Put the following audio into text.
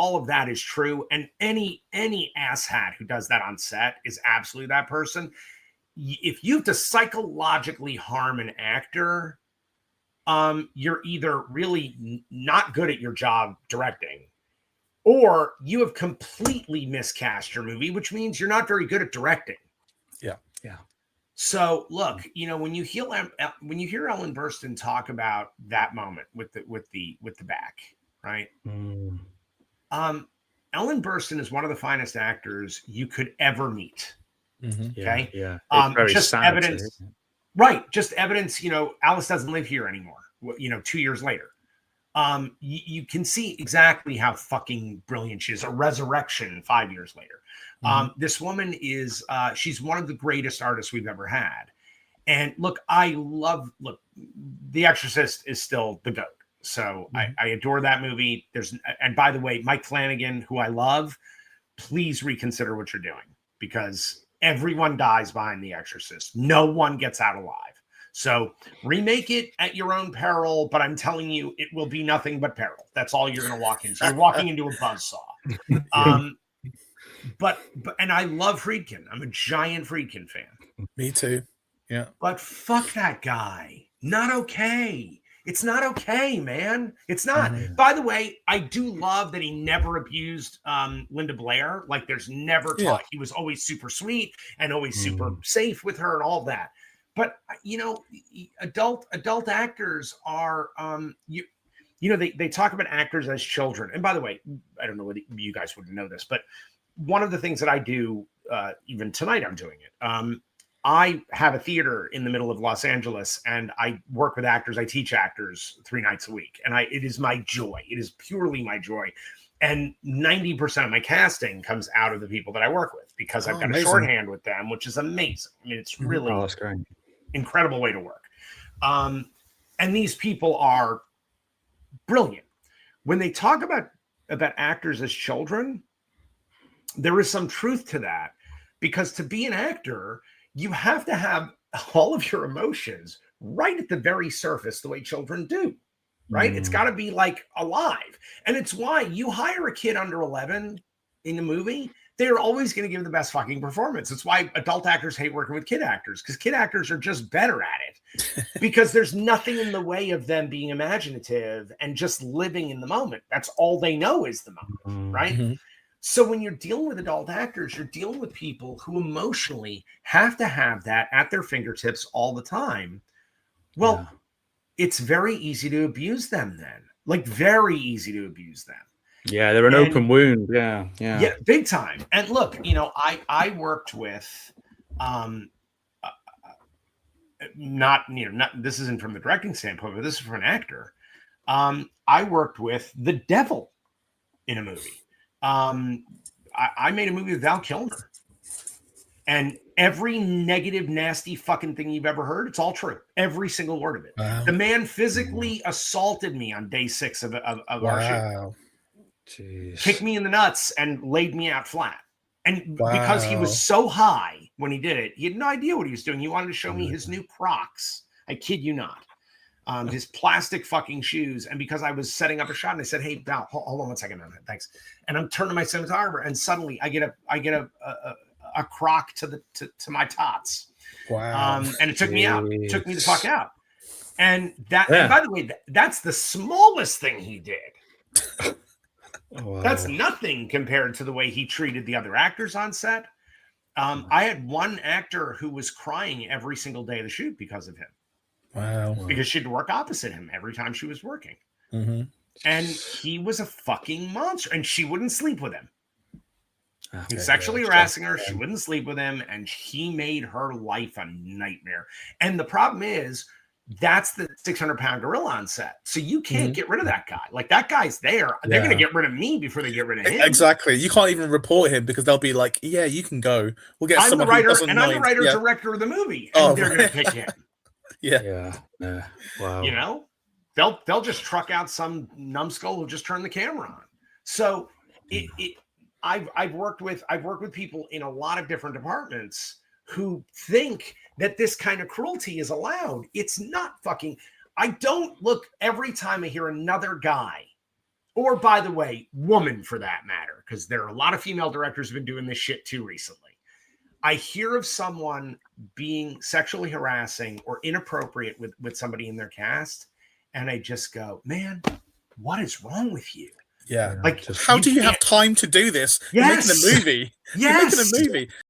all of that is true. And any asshat who does that on set is absolutely that person. If you have to psychologically harm an actor, you're either really not good at your job directing, or you have completely miscast your movie, which means you're not very good at directing. Yeah. So look, when you hear Ellen Burstyn talk about that moment with the back, right? Ellen Burstyn is one of the finest actors you could ever meet. Okay. Yeah. It's very just sad, evidence, right? Just evidence, Alice doesn't live here anymore, 2 years later. You can see exactly how fucking brilliant she is. A resurrection 5 years later. This woman is, she's one of the greatest artists we've ever had. And look, The Exorcist is still the GOAT. So I adore that movie. And by the way, Mike Flanagan, who I love, please reconsider what you're doing, because everyone dies behind The Exorcist. No one gets out alive. So remake it at your own peril, but I'm telling you, it will be nothing but peril. That's all you're going to walk into. You're walking into a buzzsaw. But I love Friedkin. I'm a giant Friedkin fan. Me too. Yeah. But fuck that guy. Not okay. It's not okay, man. It's not. By the way, I do love that he never abused Linda Blair. Like, there's never talk. He was always super sweet and always super safe with her and all that. But adult actors are they talk about actors as children. And by the way, I don't know whether you guys would know this, but one of the things that I do, even tonight, I'm doing it. I have a theater in the middle of Los Angeles, and I work with actors. I teach actors 3 nights a week, and it is my joy. It is purely my joy. And 90% of my casting comes out of the people that I work with, because I've got a shorthand with them, which is amazing. I mean, it's really that's great. Incredible way to work. And these people are brilliant. When they talk about actors as children, there is some truth to that, because to be an actor, you have to have all of your emotions right at the very surface, the way children do, right? It's got to be like alive. And it's why you hire a kid under 11 in a movie, they're always going to give the best fucking performance. It's why adult actors hate working with kid actors, because kid actors are just better at it, because there's nothing in the way of them being imaginative and just living in the moment. That's all they know is the moment, right? So when you're dealing with adult actors, you're dealing with people who emotionally have to have that at their fingertips all the time. Well, it's very easy to abuse them then. Like, very easy to abuse them. Yeah, they're an open wound. Yeah, big time. And look, I worked with, not this isn't from the directing standpoint, but this is from an actor. I worked with the devil in a movie. I made a movie with Val Kilmer, and every negative, nasty fucking thing you've ever heard, it's all true. Every single word of it. Wow. The man physically assaulted me on day 6 of our shoot. Jeez. Kicked me in the nuts and laid me out flat. And because he was so high when he did it, he had no idea what he was doing. He wanted to show me his new Crocs. I kid you not. His plastic fucking shoes. And because I was setting up a shot, and I said, "Hey, Val, hold on 1 second, man. Thanks." And I'm turning to my cinematographer, and suddenly I get a Croc to my tots. Wow. And it took me out. It took me the fuck out. And that, and by the way, that's the smallest thing he did. Wow. That's nothing compared to the way he treated the other actors on set. I had one actor who was crying every single day of the shoot because of him. Wow. Because she'd work opposite him every time she was working. And he was a fucking monster. And she wouldn't sleep with him. He was sexually harassing her. She wouldn't sleep with him. And he made her life a nightmare. And the problem is, that's the 600-pound gorilla on set. So you can't get rid of that guy. Like, that guy's there. They're going to get rid of me before they get rid of him. Exactly. You can't even report him, because they'll be like, "Yeah, you can go. We'll get I'm the writer, and I'm the writer-director of the movie." And they're going to pick him. Yeah. Wow. They'll just truck out some numbskull who just turned the camera on. So I've worked with people in a lot of different departments who think that this kind of cruelty is allowed. It's not fucking. I don't look, every time I hear another guy or by the way, woman for that matter, because there are a lot of female directors who've been doing this shit too recently. I hear of someone being sexually harassing or inappropriate with somebody in their cast, and I just go, man, what is wrong with you? Yeah. Like, how do you have time to do this? Yes. You're making a movie. Yes. You're making a movie.